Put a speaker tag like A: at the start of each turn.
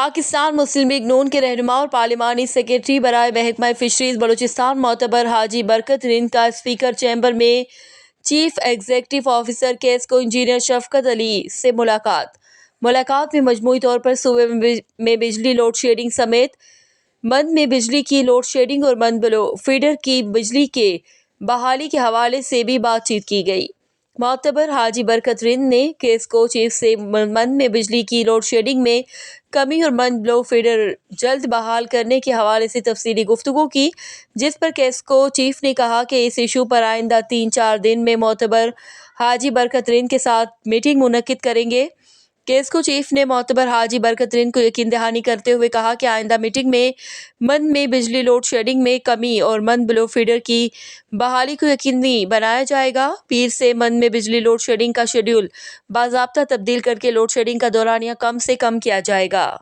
A: پاکستان مسلم league نون کے رہنما اور پارلیمانی سیکریٹری برائے محکمہ فشریز بلوچستان معتبر حاجی برکت رند کا اسپیکر چیمبر میں chief executive officer QESCO engineer شفقت علی سے ملاقات میں مجموعی طور پر صوبے میں بجلی لوڈ شیڈنگ سمیت مند میں بجلی کی لوڈ شیڈنگ اور مند بلو فیڈر کی بجلی کے بحالی کے حوالے سے بھی بات چیت کی گئی۔ معتبر حاجی برکت رند نے کیسکو چیف سے مند میں بجلی کی لوڈ شیڈنگ میں کمی اور مند بلو فیڈر جلد بحال کرنے کے حوالے سے تفصیلی گفتگو کی، جس پر کیسکو چیف نے کہا کہ اس ایشو پر آئندہ 3-4 دن میں معتبر حاجی برکت رند کے ساتھ میٹنگ منعقد کریں گے۔ کیسکو چیف نے معتبر حاجی برکت رند کو یقین دہانی کرتے ہوئے کہا کہ آئندہ میٹنگ میں مند میں بجلی لوڈ شیڈنگ میں کمی اور مند بلو فیڈر کی بحالی کو یقینی بنایا جائے گا۔ پیر سے مند میں بجلی لوڈ شیڈنگ کا شیڈول باضابطہ تبدیل کر کے لوڈ شیڈنگ کا دورانیہ کم سے کم کیا جائے گا۔